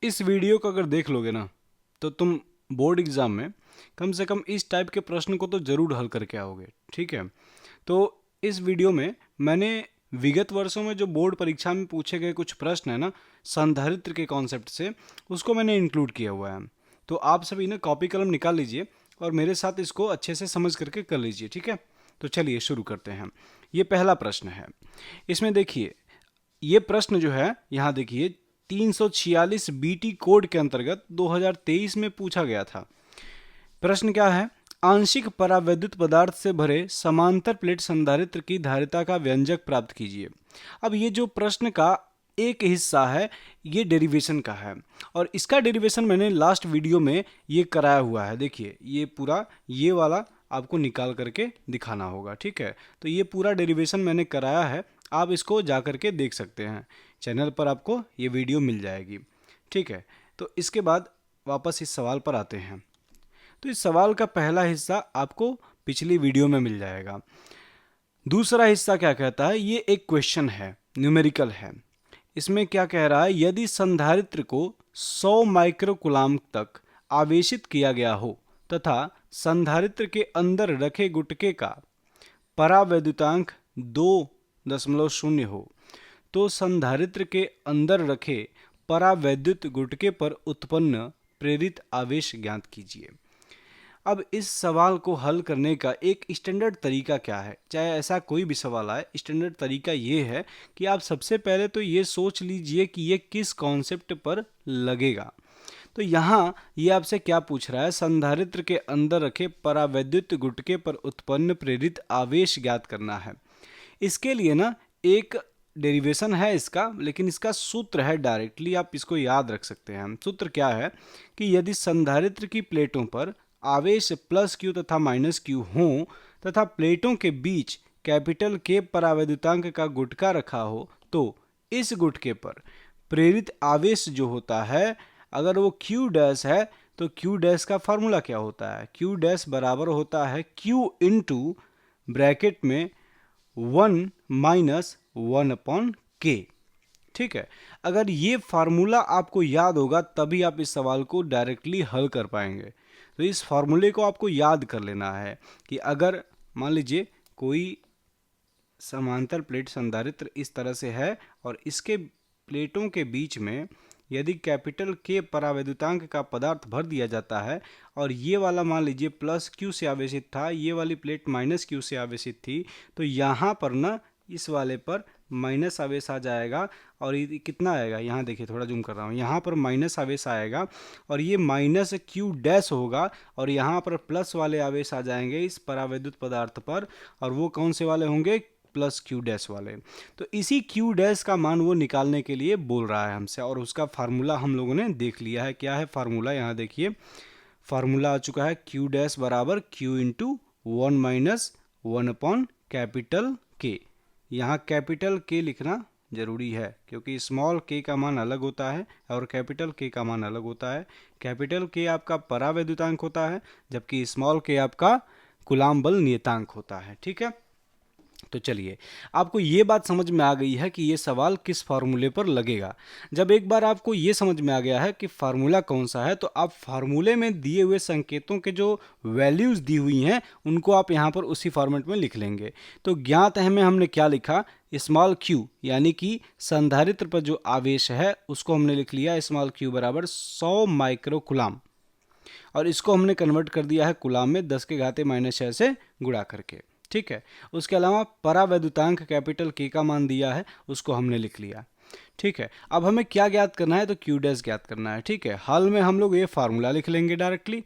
इस वीडियो को अगर देख लोगे ना तो तुम बोर्ड एग्ज़ाम में कम से कम इस टाइप के प्रश्न को तो ज़रूर हल करके आओगे। ठीक है, तो इस वीडियो में मैंने विगत वर्षों में जो बोर्ड परीक्षा में पूछे गए कुछ प्रश्न है ना संधारित्र के कॉन्सेप्ट से, उसको मैंने इंक्लूड किया हुआ है। तो आप सभी ना कॉपी कलम निकाल लीजिए और मेरे साथ इसको अच्छे से समझ करके कर लीजिए। ठीक है, तो चलिए शुरू करते हैं। ये पहला प्रश्न है। इसमें देखिए, ये प्रश्न जो है यहाँ देखिए 346 बीटी कोड के अंतर्गत 2023 में पूछा गया था। प्रश्न क्या है? आंशिक परावैद्युत पदार्थ से भरे समांतर प्लेट संधारित्र की धारिता का व्यंजक प्राप्त कीजिए। अब ये जो प्रश्न का एक हिस्सा है ये डेरिवेशन का है और इसका डेरिवेशन मैंने लास्ट वीडियो में ये कराया हुआ है। देखिए ये पूरा ये वाला आपको निकाल करके दिखाना होगा। ठीक है, तो ये पूरा डेरिवेशन मैंने कराया है, आप इसको जा करके देख सकते हैं, चैनल पर आपको ये वीडियो मिल जाएगी। ठीक है, तो इसके बाद वापस इस सवाल पर आते हैं। तो इस सवाल का पहला हिस्सा आपको पिछली वीडियो में मिल जाएगा। दूसरा हिस्सा क्या कहता है? ये एक क्वेश्चन है, न्यूमेरिकल है। इसमें क्या कह रहा है? यदि संधारित्र को 100 माइक्रोकुलाम तक आवेशित किया गया हो तथा संधारित्र के अंदर रखे गुटके का परावैद्युतांक 2.0 हो तो संधारित्र के अंदर रखे परावैद्युत गुटके पर उत्पन्न प्रेरित आवेश ज्ञात कीजिए। अब इस सवाल को हल करने का एक स्टैंडर्ड तरीका क्या है? चाहे ऐसा कोई भी सवाल आए, स्टैंडर्ड तरीका ये है कि आप सबसे पहले तो ये सोच लीजिए कि ये किस कॉन्सेप्ट पर लगेगा। तो यहाँ ये आपसे क्या पूछ रहा है? संधारित्र के अंदर रखे परावैद्युत गुटके पर उत्पन्न प्रेरित आवेश ज्ञात करना है। इसके लिए ना एक डेरिवेशन है इसका, लेकिन इसका सूत्र है, डायरेक्टली आप इसको याद रख सकते हैं। सूत्र क्या है कि यदि संधारित्र की प्लेटों पर आवेश प्लस क्यू तथा माइनस क्यू हों तथा प्लेटों के बीच कैपिटल के परावैद्युतांक का गुटका रखा हो तो इस गुटके पर प्रेरित आवेश जो होता है, अगर वो क्यू डैश है तो क्यू डैश का फार्मूला क्या होता है? क्यू डैश बराबर होता है क्यू इंटू ब्रैकेट में 1 माइनस 1/k। ठीक है, अगर ये फार्मूला आपको याद होगा तभी आप इस सवाल को डायरेक्टली हल कर पाएंगे। तो इस फार्मूले को आपको याद कर लेना है कि अगर मान लीजिए कोई समांतर प्लेट संधारित्र इस तरह से है और इसके प्लेटों के बीच में यदि कैपिटल के परावैद्युतांक का पदार्थ भर दिया जाता है और ये वाला मान लीजिए प्लस क्यू से आवेशित था, ये वाली प्लेट माइनस क्यू से आवेशित थी, तो यहाँ पर ना इस वाले पर माइनस आवेश आ जाएगा और ये कितना आएगा? यहाँ देखिए, थोड़ा जूम कर रहा हूँ, यहाँ पर माइनस आवेश आएगा और ये माइनस क्यू डैश होगा और यहाँ पर प्लस वाले आवेश आ जाएंगे इस परावैद्युत पदार्थ पर, और वो कौन से वाले होंगे? प्लस क्यू डैश वाले। तो इसी क्यू डैश का मान वो निकालने के लिए बोल रहा है हमसे और उसका फार्मूला हम लोगों ने देख लिया है। क्या है फार्मूला? यहाँ देखिए फार्मूला आ चुका है, क्यू डैश बराबर क्यू इंटू 1 माइनस 1/K। यहाँ कैपिटल के लिखना जरूरी है क्योंकि स्मॉल के का मान अलग होता है और कैपिटल के का मान अलग होता है। कैपिटल के आपका परावैद्युतांक होता है जबकि स्मॉल के आपका कूलाम बल नियतांक होता है। ठीक है, तो चलिए, आपको ये बात समझ में आ गई है कि ये सवाल किस फार्मूले पर लगेगा। जब एक बार आपको ये समझ में आ गया है कि फार्मूला कौन सा है, तो आप फार्मूले में दिए हुए संकेतों के जो वैल्यूज़ दी हुई हैं उनको आप यहाँ पर उसी फॉर्मेट में लिख लेंगे। तो ज्ञात है में हमने क्या लिखा? स्मॉल क्यू यानी कि संधारित्र पर जो आवेश है उसको हमने लिख लिया स्मॉल क्यू बराबर 100 माइक्रोकुलाम और इसको हमने कन्वर्ट कर दिया है कुलाम में 10⁻⁻6 से गुणा करके। ठीक है, उसके अलावा परावैद्युतांक कैपिटल के का मान दिया है उसको हमने लिख लिया। ठीक है, अब हमें क्या ज्ञात करना है? तो क्यू डैश ज्ञात करना है। ठीक है, हाल में हम लोग ये फार्मूला लिख लेंगे डायरेक्टली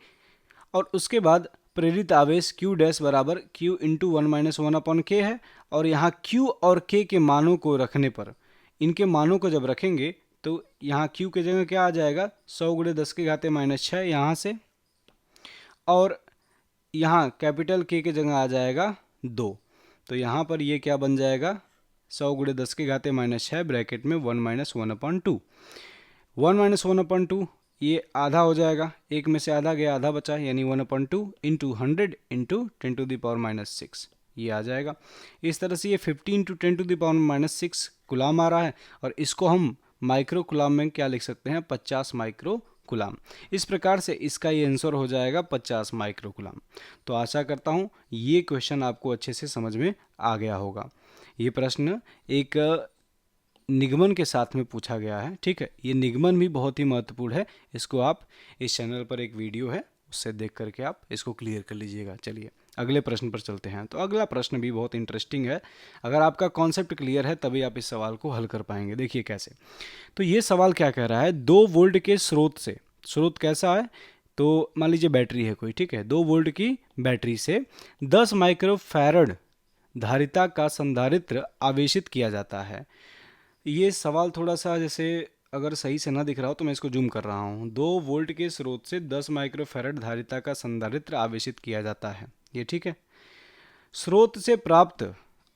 और उसके बाद प्रेरित आवेश क्यू डैश बराबर क्यू इंटू 1 माइनस 1/K है और यहाँ क्यू और के मानों को रखने पर, इनके मानों को जब रखेंगे तो यहाँ क्यू के जगह क्या आ जाएगा? 100 × 10⁻⁻6 यहाँ से, और यहाँ कैपिटल के जगह आ जाएगा 2। तो यहाँ पर ये क्या बन जाएगा? 100 × 10⁻⁻6 ब्रैकेट में 1 माइनस 1/2। 1 माइनस 1/2 ये आधा हो जाएगा, एक में से आधा गया, आधा बचा, यानी 1/2 इंटू 100 इंटू 10⁻⁻6 ये आ जाएगा। इस तरह से ये 50 × 10⁻⁻6 कूलाम आ रहा है और इसको हम माइक्रो कूलाम में क्या लिख सकते हैं, 50 माइक्रो कूलाम। इस प्रकार से इसका ये आंसर हो जाएगा 50 माइक्रो कूलाम। तो आशा करता हूँ ये क्वेश्चन आपको अच्छे से समझ में आ गया होगा। ये प्रश्न एक निगमन के साथ में पूछा गया है, ठीक है। ये निगमन भी बहुत ही महत्वपूर्ण है, इसको आप इस चैनल पर एक वीडियो है उससे देख करके आप इसको क्लियर कर लीजिएगा। चलिए अगले प्रश्न पर चलते हैं। तो अगला प्रश्न भी बहुत इंटरेस्टिंग है। अगर आपका कॉन्सेप्ट क्लियर है तभी आप इस सवाल को हल कर पाएंगे। देखिए कैसे। तो ये सवाल क्या कह रहा है, 2 वोल्ट के स्रोत से, स्रोत कैसा है, तो मान लीजिए बैटरी है कोई, ठीक है। 2 वोल्ट की बैटरी से 10 माइक्रो फैरड धारिता का संधारित्र आवेशित किया जाता है। ये सवाल थोड़ा सा जैसे अगर सही से ना दिख रहा हो तो मैं इसको जूम कर रहा हूँ। 2 वोल्ट के स्रोत से 10 माइक्रोफैरड धारिता का संधारित्र आवेशित किया जाता है, ये ठीक है। स्रोत से प्राप्त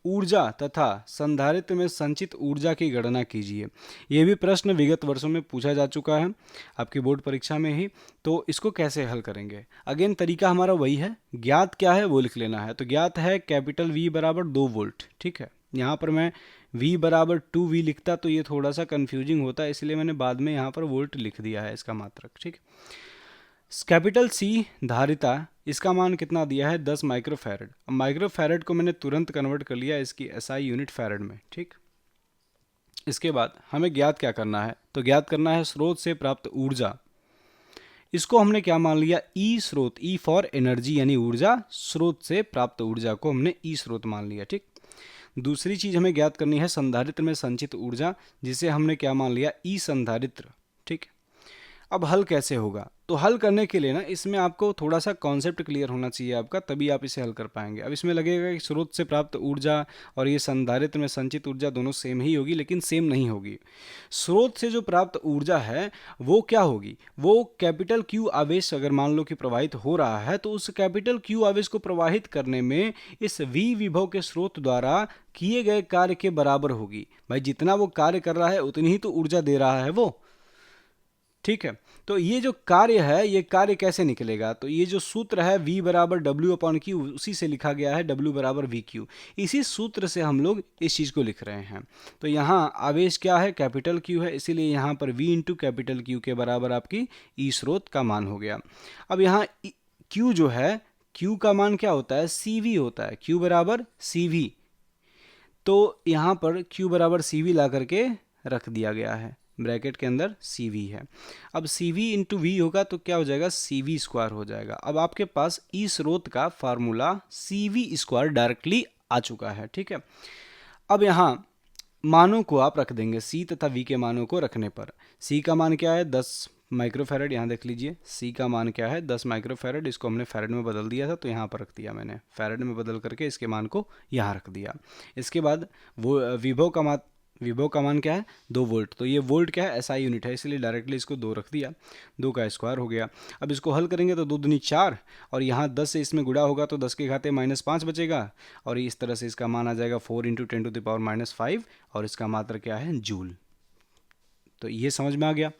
ऊर्जा तथा संधारित्र में संचित ऊर्जा की गणना कीजिए। ये भी प्रश्न विगत वर्षों में पूछा जा चुका है आपकी बोर्ड परीक्षा में ही। तो इसको कैसे हल करेंगे, अगेन तरीका हमारा वही है, ज्ञात क्या है वो लिख लेना है। तो ज्ञात है कैपिटल V बराबर 2 वोल्ट, ठीक है। यहाँ पर मैं V बराबर 2V लिखता तो ये थोड़ा सा कंफ्यूजिंग होता है, इसलिए मैंने बाद में यहाँ पर वोल्ट लिख दिया है इसका मात्रक, ठीक। कैपिटल C धारिता, इसका मान कितना दिया है, 10 माइक्रोफैरड। अब माइक्रोफैरड को मैंने तुरंत कन्वर्ट कर लिया इसकी SI यूनिट फैरड में, ठीक। इसके बाद हमें ज्ञात क्या करना है, तो ज्ञात करना है स्रोत से प्राप्त ऊर्जा। इसको हमने क्या मान लिया, ई स्रोत, ई फॉर एनर्जी यानी ऊर्जा, स्रोत से प्राप्त ऊर्जा को हमने ई स्रोत मान लिया, ठीक। दूसरी चीज हमें ज्ञात करनी है संधारित्र में संचित ऊर्जा, जिसे हमने क्या मान लिया, ई संधारित्र, ठीक। अब हल कैसे होगा, तो हल करने के लिए ना इसमें आपको थोड़ा सा कॉन्सेप्ट क्लियर होना चाहिए आपका, तभी आप इसे हल कर पाएंगे। अब इसमें लगेगा कि स्रोत से प्राप्त ऊर्जा और ये संधारित्र में संचित ऊर्जा दोनों सेम ही होगी, लेकिन सेम नहीं होगी। स्रोत से जो प्राप्त ऊर्जा है वो क्या होगी, वो कैपिटल क्यू आवेश अगर मान लो कि प्रवाहित हो रहा है, तो उस कैपिटल क्यू आवेश को प्रवाहित करने में इस V विभव के स्रोत द्वारा किए गए कार्य के बराबर होगी। भाई जितना वो कार्य कर रहा है उतनी ही तो ऊर्जा दे रहा है वो, ठीक है। तो ये जो कार्य है, ये कार्य कैसे निकलेगा, तो ये जो सूत्र है V बराबर W/Q, उसी से लिखा गया है W बराबर VQ। इसी सूत्र से हम लोग इस चीज़ को लिख रहे हैं। तो यहाँ आवेश क्या है, कैपिटल Q है, इसीलिए यहाँ पर V इंटू कैपिटल Q के बराबर आपकी ई स्रोत का मान हो गया। अब यहाँ Q जो है, Q का मान क्या होता है, CV होता है, Q बराबर CV। तो यहाँ पर Q बराबर CV ला करके रख दिया गया है, ब्रैकेट के अंदर CV है। अब CV इंटू V होगा तो क्या हो जाएगा, CV स्क्वायर हो जाएगा। अब आपके पास ई स्रोत का फार्मूला CV स्क्वायर डायरेक्टली आ चुका है, ठीक है। अब यहाँ मानों को आप रख देंगे, C तथा V के मानों को रखने पर C का मान क्या है, 10 माइक्रोफैरड, यहाँ देख लीजिए C का मान क्या है, 10 माइक्रोफैरड। इसको हमने फैरड में बदल दिया था तो यहाँ पर रख दिया मैंने, फैरड में बदल करके इसके मान को यहाँ रख दिया। इसके बाद वो विभव का मान क्या है, 2 वोल्ट। तो ये वोल्ट क्या है, SI यूनिट है, इसलिए डायरेक्टली इसको 2 रख दिया, 2 का स्क्वायर हो गया। अब इसको हल करेंगे तो 2 दूनी 4, और यहाँ 10 से इसमें गुणा होगा तो 10 के घाते -5 बचेगा, और इस तरह से इसका मान आ जाएगा 4 × 10⁻⁻5, और इसका मात्रा क्या है, जूल। तो ये समझ में आ गया।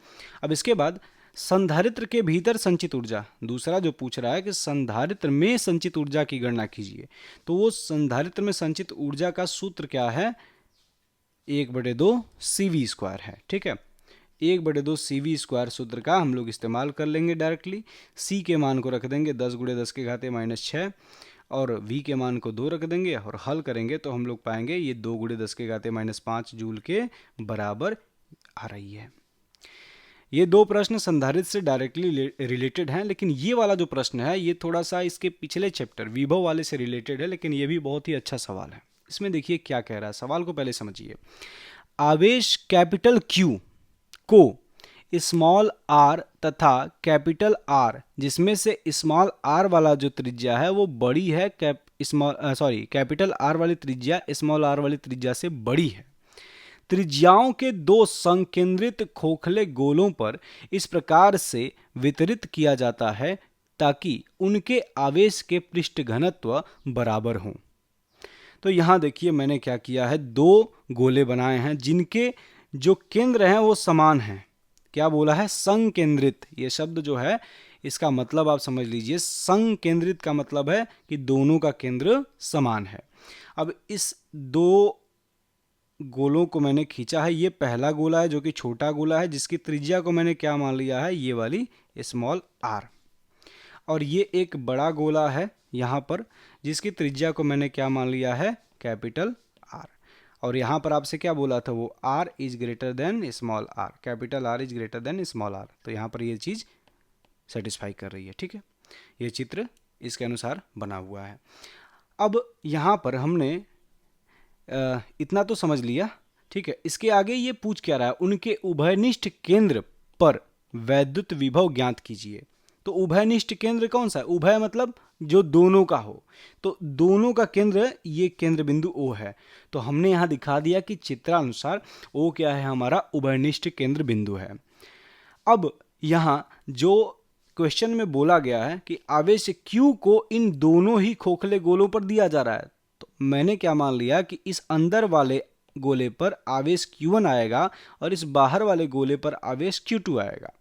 अब इसके बाद संधारित्र के भीतर संचित ऊर्जा, दूसरा जो पूछ रहा है कि संधारित्र में संचित ऊर्जा की गणना कीजिए। तो वो संधारित्र में संचित ऊर्जा का सूत्र क्या है, 1/2 CV स्क्वायर है, ठीक है। 1/2 CV स्क्वायर सूत्र का हम लोग इस्तेमाल कर लेंगे डायरेक्टली। C के मान को रख देंगे 10 × 10 के घाते -6, और V के मान को 2 रख देंगे, और हल करेंगे तो हम लोग पाएंगे ये 2 × 10 के घाते -5 जूल के बराबर आ रही है। ये 2 प्रश्न संधारित्र से डायरेक्टली रिलेटेड हैं, लेकिन ये वाला जो प्रश्न है ये थोड़ा सा इसके पिछले चैप्टर विभव वाले से रिलेटेड है, लेकिन ये भी बहुत ही अच्छा सवाल है। इसमें देखिए क्या कह रहा है, सवाल को पहले समझिए। आवेश कैपिटल Q को स्मॉल r तथा कैपिटल R, जिसमें से स्मॉल r वाला जो त्रिज्या है वो बड़ी है, कैपिटल R वाली त्रिज्या स्मॉल r वाली त्रिज्या से बड़ी है। त्रिज्याओं के 2 संकेंद्रित खोखले गोलों पर इस प्रकार से वितरित किया जाता है ताकि उनके आवेश के पृष्ठ घनत्व बराबर हों। तो यहाँ देखिए मैंने क्या किया है, 2 गोले बनाए हैं जिनके जो केंद्र हैं वो समान हैं। क्या बोला है, संकेंद्रित। ये शब्द जो है इसका मतलब आप समझ लीजिए, संकेंद्रित का मतलब है कि दोनों का केंद्र समान है। अब इस 2 गोलों को मैंने खींचा है। ये पहला गोला है जो कि छोटा गोला है, जिसकी त्रिज्या को मैंने क्या मान लिया है, ये वाली स्मॉल आर। और ये एक बड़ा गोला है यहाँ पर, जिसकी त्रिज्या को मैंने क्या मान लिया है, कैपिटल आर। और यहाँ पर आपसे क्या बोला था, वो R is greater than small R, capital R is greater than small R. तो यहाँ पर ये चीज़ सेटिस्फाई कर रही है, ठीक है। ये चित्र इसके अनुसार बना हुआ है। अब यहाँ पर हमने इतना तो समझ लिया, ठीक है। इसके आगे ये पूछ क्या रहा है, उनके उभयनिष्ठ केंद्र पर वैद्युत विभव ज्ञात कीजिए। तो उभयनिष्ठ केंद्र कौन सा है, उभय मतलब जो दोनों का हो, तो दोनों का केंद्र ये केंद्र बिंदु O है। तो हमने यहाँ दिखा दिया कि चित्रानुसार O क्या है, हमारा उभयनिष्ठ केंद्र बिंदु है। अब यहाँ जो क्वेश्चन में बोला गया है कि आवेश Q को इन दोनों ही खोखले गोलों पर दिया जा रहा है, तो मैंने क्या मान लिया कि इस अंदर वाले गोले पर आवेश Q1 आएगा और इस बाहर वाले गोले पर आवेश Q2 आएगा।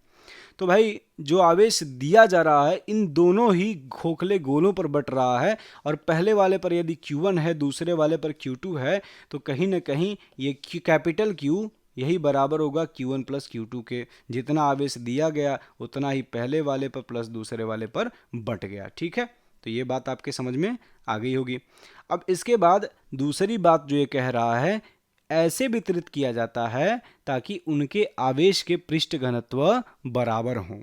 तो भाई जो आवेश दिया जा रहा है इन दोनों ही खोखले गोलों पर बट रहा है, और पहले वाले पर यदि Q1 है, दूसरे वाले पर Q2 है, तो कहीं ना कहीं ये कैपिटल Q यही बराबर होगा Q1 प्लस Q2 के। जितना आवेश दिया गया उतना ही पहले वाले पर प्लस दूसरे वाले पर बट गया, ठीक है। तो ये बात आपके समझ में आ गई होगी। अब इसके बाद दूसरी बात जो ये कह रहा है, ऐसे वितरित किया जाता है ताकि उनके आवेश के पृष्ठ घनत्व बराबर हों।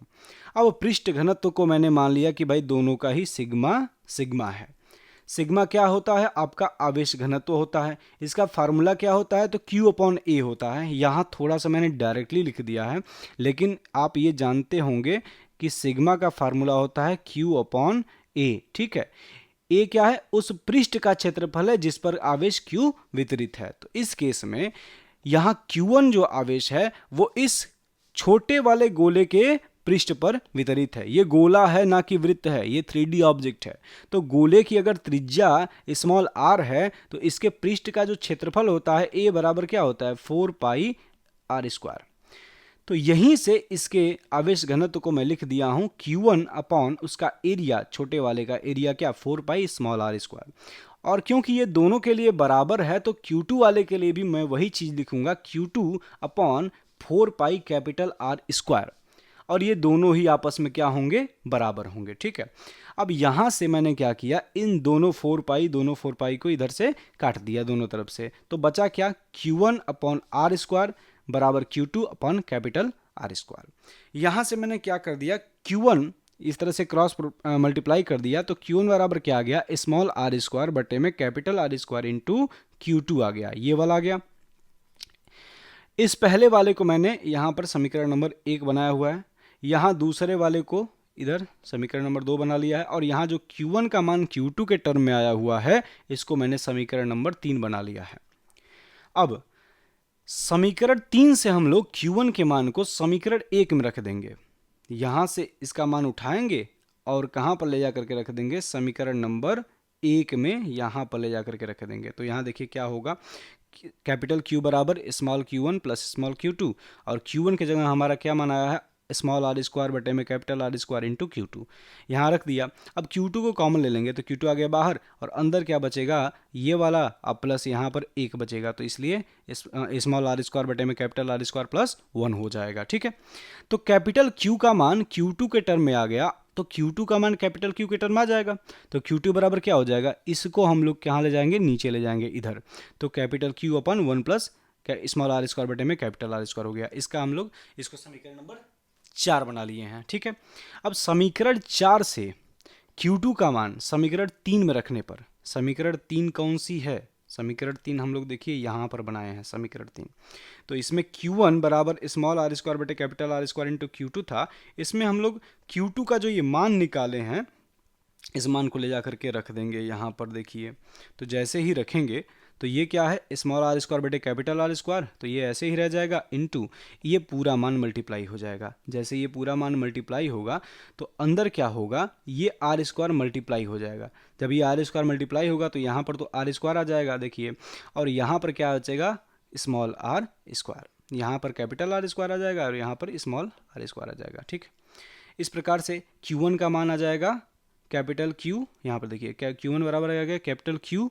अब पृष्ठ घनत्व को मैंने मान लिया कि भाई दोनों का ही सिग्मा सिग्मा है। सिग्मा क्या होता है, आपका आवेश घनत्व होता है। इसका फार्मूला क्या होता है, तो Q/A होता है। यहाँ थोड़ा सा मैंने डायरेक्टली लिख दिया है, लेकिन आप ये जानते होंगे कि सिग्मा का फार्मूला होता है Q/A, ठीक है। ए क्या है, उस पृष्ठ का क्षेत्रफल है जिस पर आवेश Q वितरित है। तो इस केस में यहाँ Q1 जो आवेश है वो इस छोटे वाले गोले के पृष्ठ पर वितरित है। ये गोला है ना कि वृत्त है, ये 3D ऑब्जेक्ट है। तो गोले की अगर त्रिज्या स्मॉल r है तो इसके पृष्ठ का जो क्षेत्रफल होता है A बराबर क्या होता है, 4πr²। तो यहीं से इसके आवेश घनत्व को मैं लिख दिया हूं Q1 अपॉन उसका एरिया, छोटे वाले का एरिया क्या, 4πr²। और क्योंकि ये दोनों के लिए बराबर है तो Q2 वाले के लिए भी मैं वही चीज लिखूंगा, Q2 अपॉन 4πR²। और ये दोनों ही आपस में क्या होंगे, बराबर होंगे, ठीक है। अब यहां से मैंने क्या किया, इन दोनों 4π को इधर से काट दिया दोनों तरफ से, तो बचा क्या, Q1 अपॉन R² बराबर Q2 अपॉन कैपिटल R²। यहां से मैंने क्या कर दिया, Q1 इस तरह से क्रॉस मल्टीप्लाई कर दिया, तो Q1 बराबर क्या आ गया, स्मॉल r² बटे में कैपिटल R² इंटू Q2 आ गया, ये वाला आ गया। इस पहले वाले को मैंने यहां पर समीकरण नंबर 1 बनाया हुआ है, यहां दूसरे वाले को इधर समीकरण नंबर 2 बना लिया है, और यहाँ जो Q1 का मान Q2 के टर्म में आया हुआ है इसको मैंने समीकरण नंबर 3 बना लिया है। अब समीकरण 3 से हम लोग Q1 के मान को समीकरण 1 में रख देंगे। यहां से इसका मान उठाएंगे और कहां पर ले जा करके रख देंगे, समीकरण नंबर 1 में यहां पर ले जा करके रख देंगे। तो यहां देखिए क्या होगा, कैपिटल Q बराबर small Q1 plus small Q2, और Q1 की जगह हमारा क्या मान आया है, स्मॉल R² बटे में कैपिटल R² इंटू Q2, यहाँ रख दिया। अब Q2 को कॉमन ले लेंगे तो Q2 आ गया बाहर, और अंदर क्या बचेगा, ये वाला, अब प्लस यहाँ पर 1 बचेगा, तो इसलिए स्मॉल R² बटे में कैपिटल R² प्लस 1 हो जाएगा, ठीक है। तो कैपिटल Q का मान Q2 के टर्म में आ गया, तो Q2 का मान कैपिटल Q के टर्म में आ जाएगा, तो Q2 बराबर क्या हो जाएगा, इसको हम लोग कहाँ ले जाएंगे, नीचे ले जाएंगे इधर, तो कैपिटल Q अपन 1 प्लस स्मॉल R² बटे में कैपिटल R² हो गया। इसका हम लोग इसको समीकरण नंबर 4 बना लिए हैं, ठीक है। अब समीकरण 4 से Q2 का मान समीकरण 3 में रखने पर, समीकरण 3 कौन सी है, समीकरण 3 हम लोग देखिए यहाँ पर बनाए हैं समीकरण 3। तो इसमें Q1 बराबर स्मॉल R² बटे कैपिटल R² इंटू Q2 था। इसमें हम लोग Q2 का जो ये मान निकाले हैं इस मान को ले जा करके रख देंगे यहाँ पर, देखिए तो जैसे ही रखेंगे तो ये क्या है, स्मॉल R² बटे कैपिटल R², तो ये ऐसे ही रह जाएगा इंटू ये पूरा मान मल्टीप्लाई हो जाएगा। जैसे ये पूरा मान मल्टीप्लाई होगा तो अंदर क्या होगा, ये R² मल्टीप्लाई हो जाएगा। जब ये R² मल्टीप्लाई होगा तो यहाँ पर तो R² आ जाएगा, देखिए, और यहाँ पर क्या बचेगा, स्मॉल R², यहाँ पर कैपिटल R² आ जाएगा और यहाँ पर स्मॉल R² आ जाएगा, ठीक। इस प्रकार से Q1 का मान आ जाएगा कैपिटल Q, यहाँ पर देखिए क्या Q1 बराबर आ गया capital Q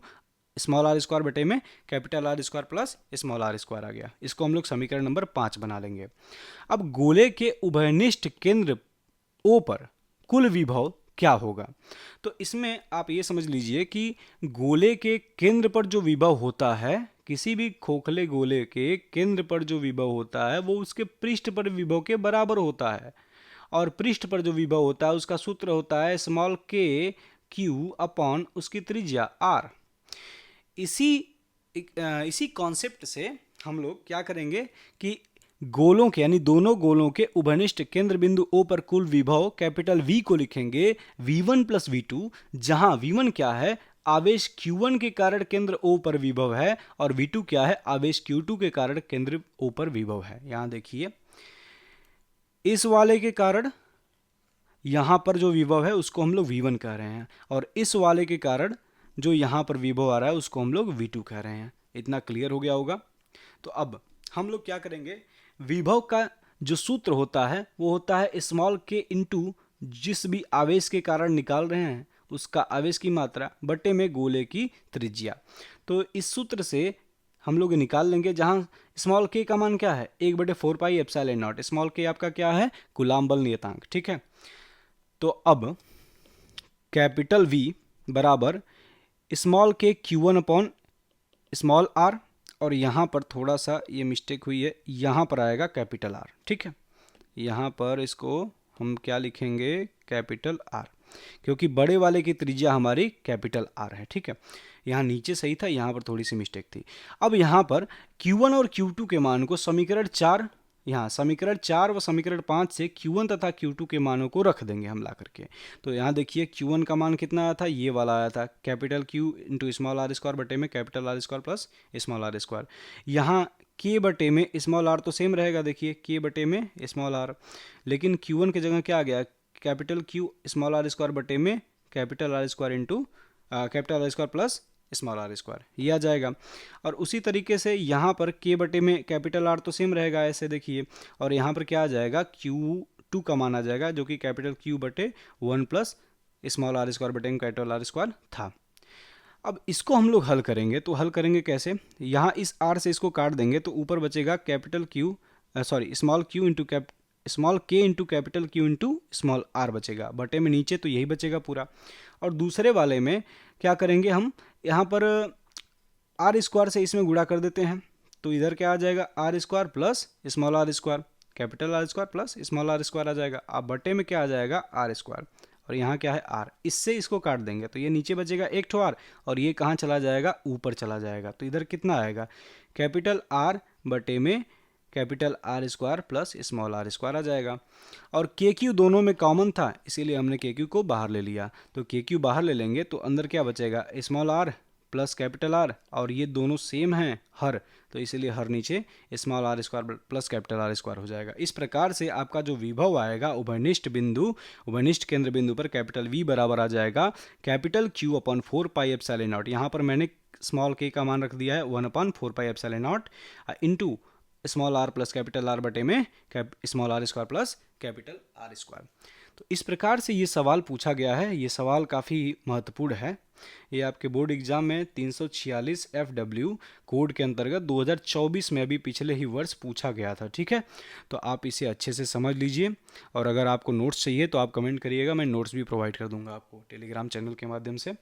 small R square बटे में capital R square plus small R square आ गया। इसको हम लोग समीकरण नंबर 5 बना लेंगे। अब गोले के उभयनिष्ठ केंद्र ओ पर कुल विभव क्या होगा? तो इसमें आप ये समझ लीजिए कि गोले के केंद्र पर जो विभव होता है, किसी भी खोखले गोले के केंद्र पर जो विभव होता है वो उसके पृष्ठ पर विभव के बराबर होता है, और पृष्ठ पर जो विभव होता है उसका सूत्र होता है स्मॉल के क्यू अपॉन उसकी त्रिज्या आर। इसी कॉन्सेप्ट से हम लोग क्या करेंगे कि गोलों के यानी दोनों गोलों के उभयनिष्ठ केंद्र बिंदु O पर कुल विभव कैपिटल V को लिखेंगे V1 प्लस V2, जहां V1 क्या है, आवेश Q1 के कारण केंद्र O पर विभव है, और V2 क्या है, आवेश Q2 के कारण केंद्र O पर विभव है। यहां देखिए, इस वाले के कारण यहां पर जो विभव है उसको हम लोग V1 कह रहे हैं, और इस वाले के कारण जो यहां पर विभव आ रहा है उसको हम लोग V2 कह रहे हैं। इतना क्लियर हो गया होगा। तो अब हम लोग क्या करेंगे, विभव का जो सूत्र होता है वो होता है स्मॉल के इंटू जिस भी आवेश के कारण निकाल रहे हैं उसका आवेश की मात्रा बटे में गोले की त्रिज्या। तो इस सूत्र से हम लोग निकाल लेंगे, जहां स्मॉल के का मान क्या है, 1/4 पाई एप्सिलॉन नॉट। स्मॉल के आपका क्या है, कूलाम बल नियतांक। ठीक है, तो अब कैपिटल V बराबर स्मॉल के Q1 अपॉन स्मॉल आर, और यहाँ पर थोड़ा सा ये मिस्टेक हुई है, यहाँ पर आएगा कैपिटल आर। ठीक है, यहाँ पर इसको हम क्या लिखेंगे, कैपिटल आर, क्योंकि बड़े वाले की त्रिज्या हमारी कैपिटल आर है। ठीक है, यहाँ नीचे सही था, यहाँ पर थोड़ी सी मिस्टेक थी। अब यहाँ पर Q1 और Q2 के मान को समीकरण 4, यहाँ समीकरण 4 व समीकरण 5 से Q1 तथा Q2 के मानों को रख देंगे हम ला करके। तो यहाँ देखिए Q1 का मान कितना आया था, ये वाला आया था, capital Q into small R square बटे में capital R square plus small R square. यहाँ K बटे में स्मॉल आर तो सेम रहेगा, देखिए K बटे में स्मॉल आर, लेकिन Q1 की जगह क्या आ गया, capital Q small R square बटे में capital R square into capital R square plus small R square, ये आ जाएगा। और उसी तरीके से यहाँ पर K बटे में कैपिटल आर तो सेम रहेगा ऐसे देखिए, और यहाँ पर क्या आ जाएगा, Q2 का मान आ जाएगा जो कि कैपिटल Q बटे 1 प्लस स्मॉल आर स्क्वायर बटे कैपिटल आर स्क्वायर था। अब इसको हम लोग हल करेंगे, तो हल करेंगे कैसे, यहाँ इस R से इसको काट देंगे तो ऊपर बचेगा capital Q small Q into small K into capital Q into small R बचेगा, बटे में नीचे तो यही बचेगा पूरा। और दूसरे वाले में क्या करेंगे, हम यहाँ पर आर स्क्वायर से इसमें गुणा कर देते हैं, तो इधर क्या आ जाएगा, R square plus small R square, capital R square plus small R square आ जाएगा। अब बटे में क्या आ जाएगा, आर स्क्वायर, और यहाँ क्या है आर, इससे इसको काट देंगे तो ये नीचे बचेगा एक ठो आर, और ये कहाँ चला जाएगा, ऊपर चला जाएगा। तो इधर कितना आएगा, कैपिटल आर बटे में capital R square plus small R square आ जाएगा। और के क्यू दोनों में कॉमन था, इसीलिए हमने के क्यू को बाहर ले लिया। तो के क्यू बाहर ले लेंगे तो अंदर क्या बचेगा, small R plus capital R, और ये दोनों सेम हैं हर, तो इसीलिए हर नीचे small R square plus capital R square हो जाएगा। इस प्रकार से आपका जो विभव आएगा उभयनिष्ठ केंद्र बिंदु पर कैपिटल V बराबर आ जाएगा capital Q upon 4 pi epsilon not. यहाँ पर मैंने स्मॉल k का मान रख दिया है 1 upon 4 pi epsilon naught into small R plus capital R बटे में small R square plus capital R square. तो इस प्रकार से ये सवाल पूछा गया है। ये सवाल काफ़ी महत्वपूर्ण है। ये आपके बोर्ड एग्जाम में 346 FW कोड के अंतर्गत 2024 में अभी पिछले ही वर्ष पूछा गया था। ठीक है, तो आप इसे अच्छे से समझ लीजिए, और अगर आपको नोट्स चाहिए तो आप कमेंट करिएगा, मैं नोट्स भी प्रोवाइड कर दूंगा आपको टेलीग्राम चैनल के माध्यम से।